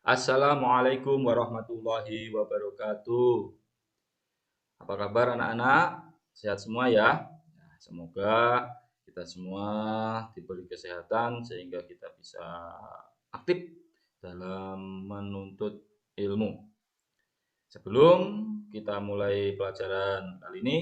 Assalamualaikum warahmatullahi wabarakatuh. Apa kabar anak-anak? Sehat semua ya? Semoga kita semua diberi kesehatan sehingga kita bisa aktif dalam menuntut ilmu. Sebelum kita mulai pelajaran kali ini,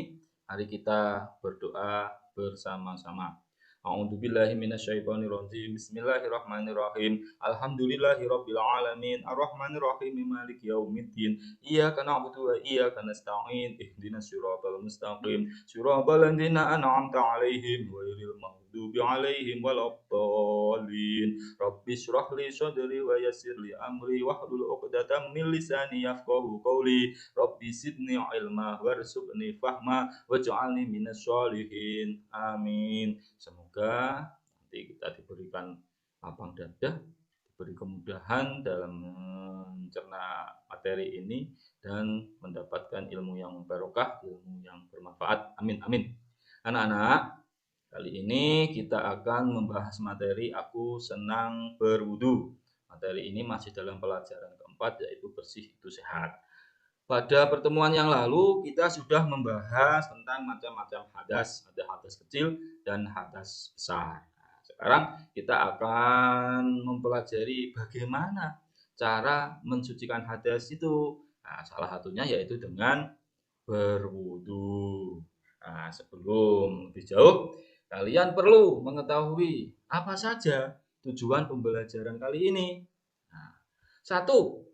mari kita berdoa bersama-sama. A'udzubillahi minasyaitonirrajim. Bismillahirrahmanirrahim. Alhamdulillahirabbil alamin. Arrahmanirrahim. Maliki yaumiddin. Iyyaka na'budu wa iyyaka nasta'in. Ihdinas siratal mustaqim. Siratal ladzina an'amta 'alaihim ghairil maghdubi 'alaihim waladdallin. Rabbi shrah li sadri wa yassir li amri wahlul 'uqdatam min lisani yafqahu qawli. Rabbi zidni ilma warzuqni fahma waj'alni minas sholihin. Amin. Semoga nanti kita diberikan lapang dada, diberi kemudahan dalam mencerna materi ini dan mendapatkan ilmu yang barokah, ilmu yang bermanfaat. Amin amin. Anak-anak, kali ini kita akan membahas materi Aku Senang Berwudu. Materi ini masih dalam pelajaran keempat, yaitu bersih itu sehat. Pada pertemuan yang lalu kita sudah membahas tentang macam-macam hadas, ada hadas kecil dan hadas besar. Nah, sekarang kita akan mempelajari bagaimana cara mensucikan hadas itu. Nah, salah satunya yaitu dengan berwudu. Nah, sebelum lebih jauh, kalian perlu mengetahui apa saja tujuan pembelajaran kali ini. Nah, satu,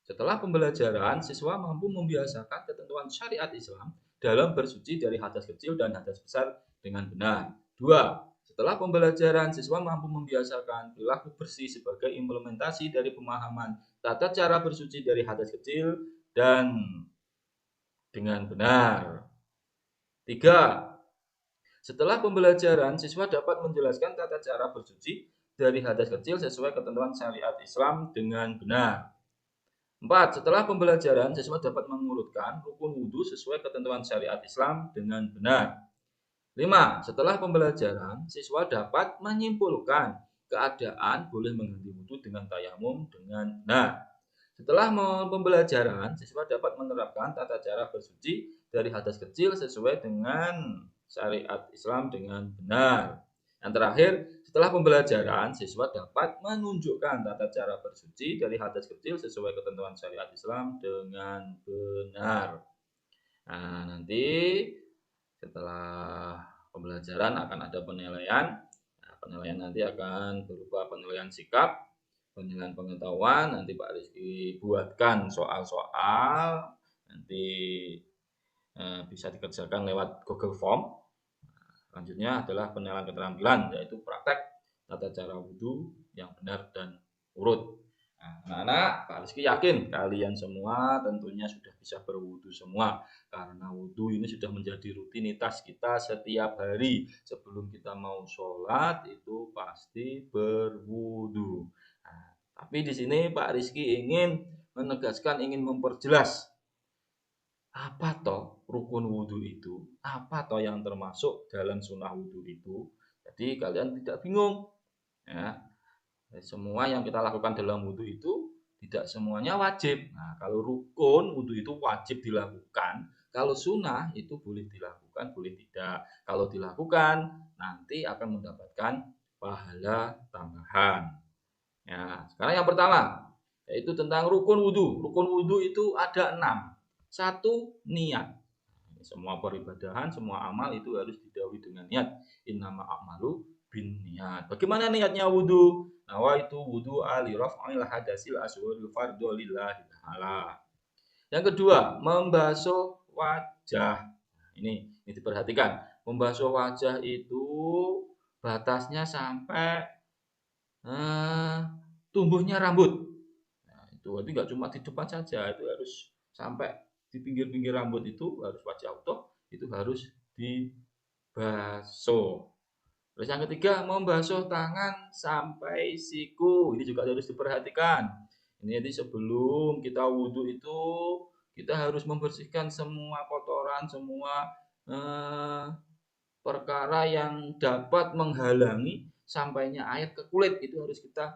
setelah pembelajaran, siswa mampu membiasakan ketentuan syariat Islam dalam bersuci dari hadas kecil dan hadas besar dengan benar. Dua, setelah pembelajaran, siswa mampu membiasakan perilaku bersih sebagai implementasi dari pemahaman tata cara bersuci dari hadas kecil dan dengan benar. Tiga, setelah pembelajaran, siswa dapat menjelaskan tata cara bersuci dari hadas kecil sesuai ketentuan syariat Islam dengan benar. 4. Setelah pembelajaran, siswa dapat mengurutkan rukun wudhu sesuai ketentuan syariat Islam dengan benar. 5. Setelah pembelajaran, siswa dapat menyimpulkan keadaan boleh mengganti wudhu dengan tayamum dengan benar. Setelah pembelajaran, siswa dapat menerapkan tata cara bersuci dari hadas kecil sesuai dengan syariat Islam dengan benar. Yang terakhir, setelah pembelajaran, siswa dapat menunjukkan tata cara bersuci dari hadas kecil sesuai ketentuan syariat Islam dengan benar. Nah, nanti setelah pembelajaran akan ada penilaian. Nah, penilaian nanti akan berupa penilaian sikap, penilaian pengetahuan. Nanti Pak Rizky buatkan soal-soal. Nanti bisa dikerjakan lewat Google Form. Selanjutnya adalah penilaian keterampilan, yaitu praktek tata cara wudhu yang benar dan urut. Nah, anak-anak, Pak Rizky yakin kalian semua tentunya sudah bisa berwudhu semua, karena wudhu ini sudah menjadi rutinitas kita setiap hari. Sebelum kita mau sholat itu pasti berwudhu. Nah, tapi di sini Pak Rizky ingin menegaskan, ingin memperjelas apa toh rukun wudhu itu, apa toh yang termasuk dalam sunnah wudhu itu. Jadi kalian tidak bingung ya. Semua yang kita lakukan dalam wudhu itu tidak semuanya wajib. Nah, kalau rukun wudhu itu wajib dilakukan, kalau sunnah itu boleh dilakukan, boleh tidak. Kalau dilakukan nanti akan mendapatkan pahala tambahan. Ya, sekarang yang pertama yaitu tentang rukun wudhu. Rukun wudhu itu ada 6. Satu, niat. Semua peribadahan, semua amal itu harus didahului dengan niat. Innama a'malu bin niat. Bagaimana niatnya wudhu? Nawaitu wudhu ali raf'il hadasil asghari fardhu lillahi ta'ala. Yang kedua, membasuh wajah. Ini diperhatikan. Membasuh wajah itu batasnya sampai tumbuhnya rambut. Nah, itu berarti nggak cuma di depan saja, itu harus sampai di pinggir-pinggir rambut itu harus wajah utuh, itu harus dibasuh. Terus yang ketiga, membasuh tangan sampai siku. Ini juga harus diperhatikan. Ini jadi sebelum kita wudhu itu kita harus membersihkan semua kotoran, semua perkara yang dapat menghalangi sampainya air ke kulit itu harus kita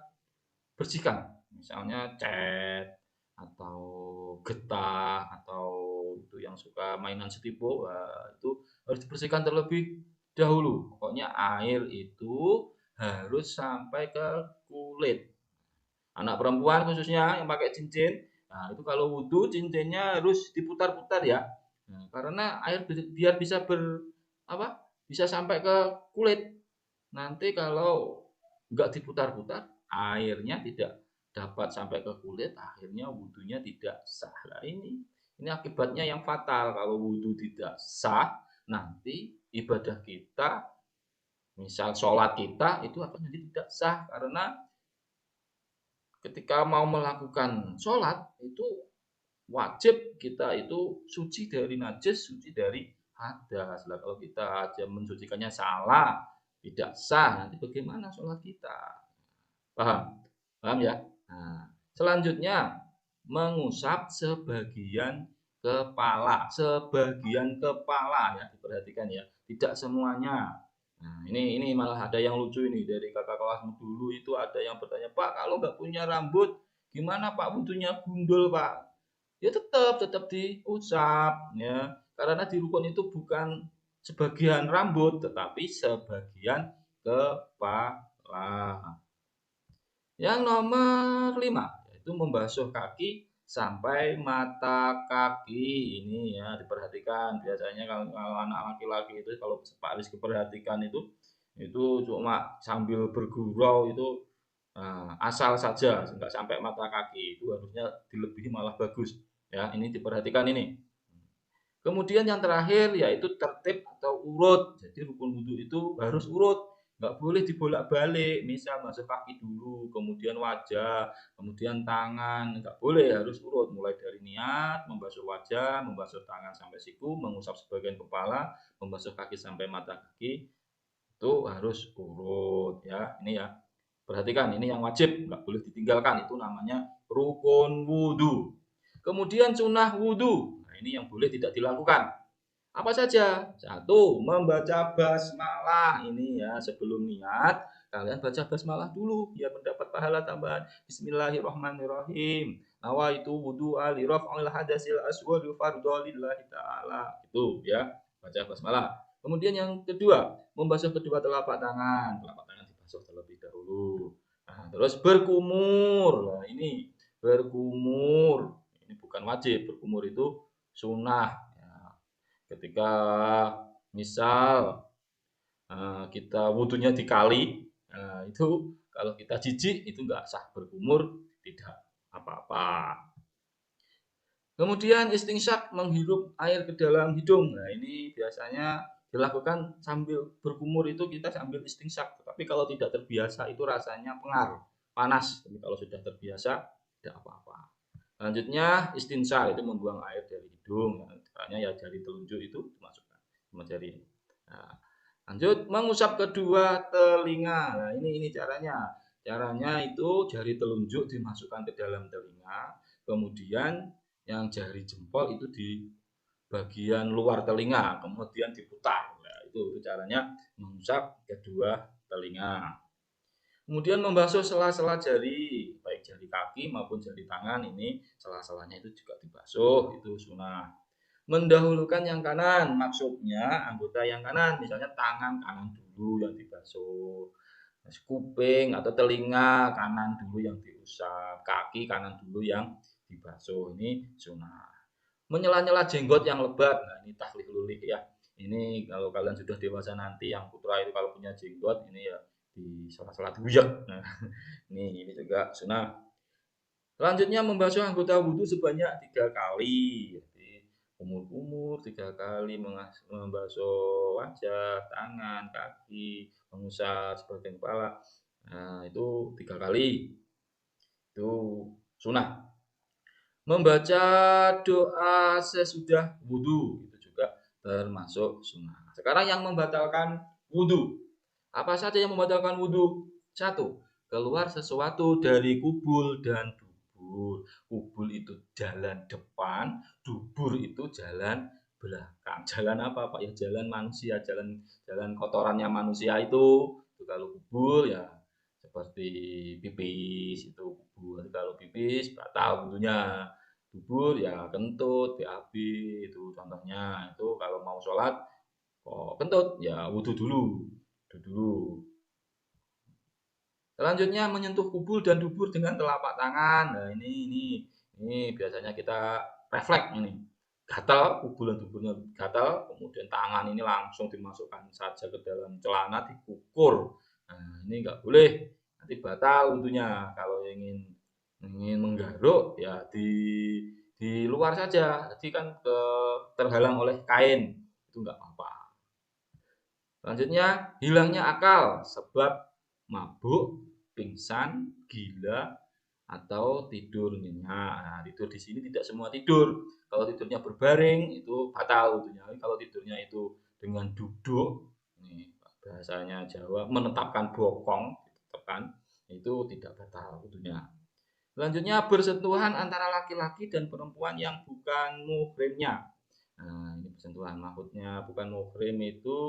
bersihkan. misalnya cat atau getah atau itu yang suka mainan setipu, itu harus dibersihkan terlebih dahulu. Pokoknya air itu harus sampai ke kulit. Anak perempuan khususnya yang pakai cincin, nah itu kalau wudhu cincinnya harus diputar-putar ya. Nah, karena air biar bisa apa? Bisa sampai ke kulit. Nanti kalau nggak diputar-putar, airnya tidak dapat sampai ke kulit, akhirnya wudhunya tidak sah. Nah, ini akibatnya yang fatal kalau wudhu tidak sah, nanti ibadah kita, misal sholat kita itu akan jadi tidak sah karena ketika mau melakukan sholat itu wajib kita itu suci dari najis, suci dari hadas. Nah, kalau kita aja mensucikannya salah, tidak sah, nanti bagaimana sholat kita? Paham? Paham ya? Nah, selanjutnya mengusap sebagian kepala ya, diperhatikan ya, tidak semuanya. Nah, ini malah ada yang lucu ini dari kakak kelasmu dulu itu ada yang bertanya, Pak, kalau nggak punya rambut, gimana Pak wudhunya gundul Pak? Ya tetap diusap ya, karena di rukun itu bukan sebagian rambut, tetapi sebagian kepala. Yang nomor 5 yaitu membasuh kaki sampai mata kaki. Ini ya diperhatikan. Biasanya kalau anak laki-laki itu kalau Pak Rizky perhatikan itu cuma sambil bergurau itu asal saja nggak sampai mata kaki. Itu harusnya dilebihi malah bagus. Ya, ini diperhatikan ini. Kemudian yang terakhir yaitu tertib atau urut. Jadi rukun wudhu itu harus urut, nggak boleh dibolak-balik. Misal basuh kaki dulu, kemudian wajah, kemudian tangan, nggak boleh, harus urut. Mulai dari niat, membasuh wajah, membasuh tangan sampai siku, mengusap sebagian kepala, membasuh kaki sampai mata kaki, itu harus urut ya. Ini ya, perhatikan ini yang wajib, nggak boleh ditinggalkan. Itu namanya rukun wudhu. Kemudian sunnah wudhu. Nah, ini yang boleh tidak dilakukan. Apa saja? Satu, membaca basmalah. Ini ya, sebelum niat, kalian baca basmalah dulu biar mendapat pahala tambahan. Bismillahirrahmanirrahim. Nawaitu wudu'a li raf'il hadasil aswad fardholillahi ta'ala. Itu ya, baca basmalah. Kemudian yang kedua, membasuh kedua telapak tangan. Telapak tangan dibasuh terlebih dahulu. Nah, terus berkumur. Nah, ini berkumur. Ini bukan wajib, berkumur itu sunnah. Ya, ketika misal kita wudhunya di kali, itu kalau kita jijik itu nggak sah, berkumur tidak apa-apa. Kemudian istinsyak menghirup air ke dalam hidung. Nah, ini biasanya dilakukan sambil berkumur itu kita sambil istinsyak. Tapi kalau tidak terbiasa itu rasanya pengaruh, panas. Tapi kalau sudah terbiasa tidak apa-apa. Selanjutnya istinsyak itu membuang air dari hidung. Nah, caranya ya jari telunjuk itu dimasukkan sama jari. Nah, lanjut mengusap kedua telinga. Nah, ini caranya. Caranya itu jari telunjuk dimasukkan ke dalam telinga, kemudian yang jari jempol itu di bagian luar telinga, kemudian diputar. Nah, itu caranya mengusap kedua telinga. Kemudian membasuh sela-sela jari, baik jari kaki maupun jari tangan, ini sela-selanya itu juga dibasuh, itu sunnah. Mendahulukan yang kanan, maksudnya anggota yang kanan, misalnya tangan kanan dulu yang dibasuh, kuping atau telinga kanan dulu yang diusap, kaki kanan dulu yang dibasuh, ini sunnah. Menyela-nyela jenggot yang lebat, nah ini tahlil lulik ya. Ini kalau kalian sudah dewasa nanti, yang putra itu kalau punya jenggot ini ya di sela-sela dibujak. Nah, ini juga sunnah. Selanjutnya membasuh anggota wudhu sebanyak 3 kali. Jadi kumur-kumur 3 kali, membasuh wajah, tangan, kaki, mengusap sebagian kepala. Nah, itu 3 kali. Itu sunnah. Membaca doa sesudah wudhu itu juga termasuk sunnah. Sekarang yang membatalkan wudhu. Apa saja yang membatalkan wudhu? 1. Keluar sesuatu dari kubul dan dubur. Kubul itu jalan depan, dubur itu jalan belakang. Jalan apa Pak? Ya jalan manusia, jalan kotorannya manusia itu. Kalau kubul ya seperti pipis itu kubur. Kalau pipis batal wudunya. Dubur ya kentut, BAB itu contohnya. Itu kalau mau sholat kok kentut ya wudu dulu. Wudu dulu. Selanjutnya menyentuh kubur dan dubur dengan telapak tangan. Nah, ini biasanya kita refleks ini. Gatal, kubur dan duburnya gatal, kemudian tangan ini langsung dimasukkan saja ke dalam celana dikukur. Nah, ini enggak boleh. Nanti batal tentunya. Kalau ingin menggaruk ya di luar saja. Jadi kan terhalang oleh kain. Itu enggak apa-apa. Selanjutnya, hilangnya akal sebab mabuk, pingsan, gila, atau tidur nyenyak. Nah, tidur di sini tidak semua tidur. Kalau tidurnya berbaring itu batal tentunya. Kalau tidurnya itu dengan duduk, ini bahasanya Jawa menetapkan bokong, ditetapkan, itu tidak batal tentunya. Selanjutnya bersentuhan antara laki-laki dan perempuan yang bukan muhrimnya. Nah, ini bersentuhan maksudnya bukan muhrim itu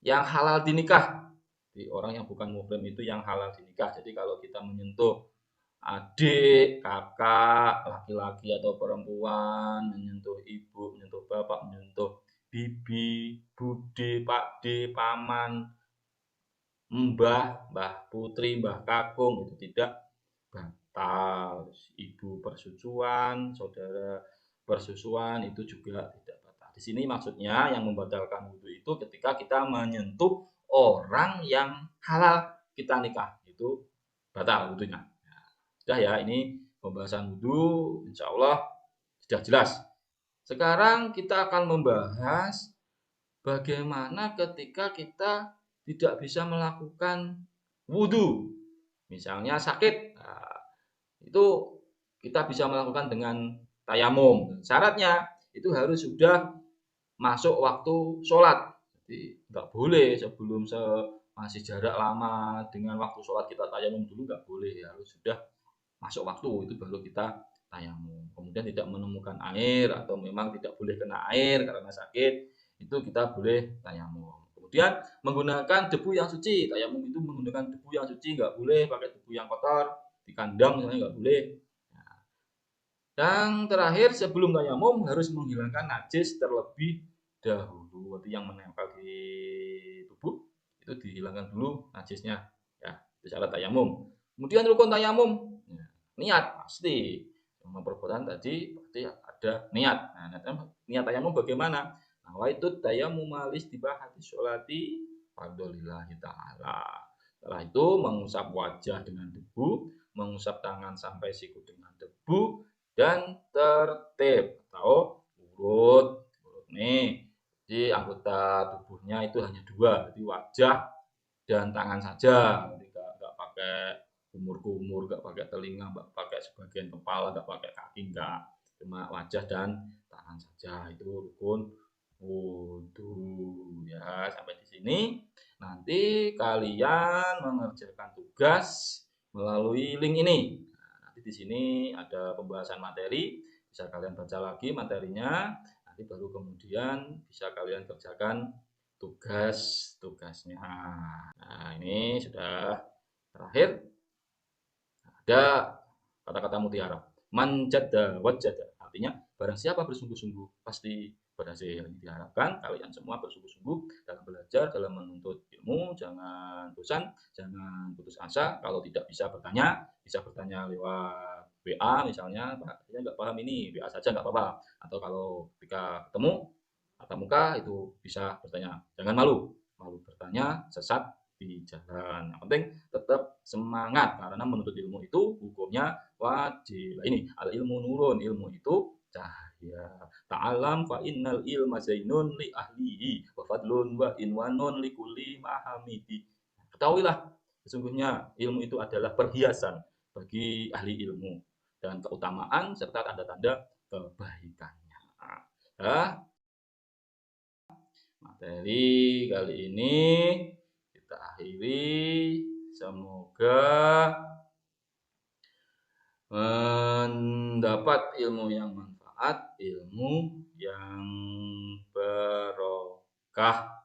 yang halal dinikah. Jadi orang yang bukan muhrim itu yang halal dinikah. Jadi kalau kita menyentuh adik, kakak, laki-laki atau perempuan, menyentuh ibu, menyentuh bapak, menyentuh bibi, bude, pakde, paman, mbah, mbah putri, mbah kakung itu tidak batal. Ibu persusuan, saudara persusuan itu juga tidak batal. Di sini maksudnya yang membatalkan wudhu itu ketika kita menyentuh orang yang halal kita nikah, itu batal wudhunya. Sudah ya, ini pembahasan wudhu, insya Allah sudah jelas. Sekarang kita akan membahas bagaimana ketika kita tidak bisa melakukan wudhu. Misalnya sakit, nah, itu kita bisa melakukan dengan tayamum. Syaratnya itu harus sudah masuk waktu sholat. Jadi nggak boleh sebelum masih jarak lama dengan waktu sholat kita tayamum dulu, nggak boleh, harus sudah masuk waktu itu baru kita tayamum. Kemudian tidak menemukan air atau memang tidak boleh kena air karena sakit, itu kita boleh tayamum. Kemudian menggunakan debu yang suci. Tayamum itu menggunakan debu yang suci, nggak boleh pakai debu yang kotor. Di kandang misalnya nggak boleh. Yang terakhir sebelum tayamum harus menghilangkan najis terlebih dahulu. Berarti yang menempel di tubuh itu dihilangkan dulu najisnya. Ya, itu syarat tayamum. Kemudian rukun tayamum. Niat pasti. Sama perbuatan tadi pasti ada niat. Nah, niat tayamum bagaimana? Nawaitu tayamum malis dibahati sholati fardholillahi ta'ala. Setelah itu mengusap wajah dengan debu, mengusap tangan sampai siku dengan debu, dan tertib atau urut nih. Jadi anggota tubuhnya itu hanya dua, jadi wajah dan tangan saja. Jadi nggak pakai kumur-kumur, nggak pakai telinga, nggak pakai sebagian kepala, nggak pakai kaki, nggak. Cuma wajah dan tangan saja, itu rukun wudhu ya. Sampai di sini nanti kalian mengerjakan tugas melalui link ini. Nah, nanti di sini ada pembahasan materi, bisa kalian baca lagi materinya, nanti baru kemudian bisa kalian kerjakan tugas-tugasnya. Nah, ini sudah terakhir. Ada kata-kata mutiara. Manjada wajada. Artinya barang siapa bersungguh-sungguh pasti berhasil. Diharapkan kalian semua bersungguh-sungguh dalam belajar, dalam menuntut ilmu. Jangan bosan, jangan putus asa. Kalau tidak bisa bertanya lewat WA misalnya. Pak, saya nggak paham ini, WA saja nggak apa-apa. Atau kalau ketika ketemu tatap muka itu bisa bertanya. Jangan malu, bertanya sesat di jalan. Yang penting tetap semangat karena menuntut ilmu itu hukumnya wajib. Nah, ini al ilmu nurun, ilmu itu cahaya. Ta'alam fa innal ilma zainun li ahlihi wa fadlun wa inwanun li kulli mahamidi. Ketahuilah sesungguhnya ilmu itu adalah perhiasan bagi ahli ilmu dan keutamaan serta tanda-tanda kebaikannya. Nah, materi kali ini kita akhiri. Semoga mendapat ilmu yang manfaat, ilmu yang berokah.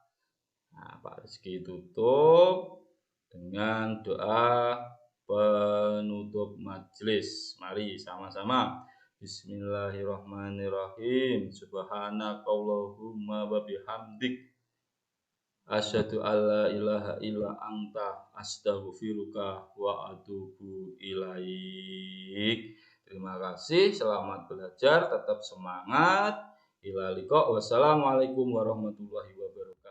Nah, Pak Rizky tutup dengan dengan doa penutup majelis. Mari sama-sama. Bismillahirrahmanirrahim. Subhanakallahumma wa bihamdik asyhadu alla ilaha illa anta astaghfiruka wa atubu ilaik. Terima kasih, selamat belajar, tetap semangat. Ila liqa. Wassalamualaikum warahmatullahi wabarakatuh.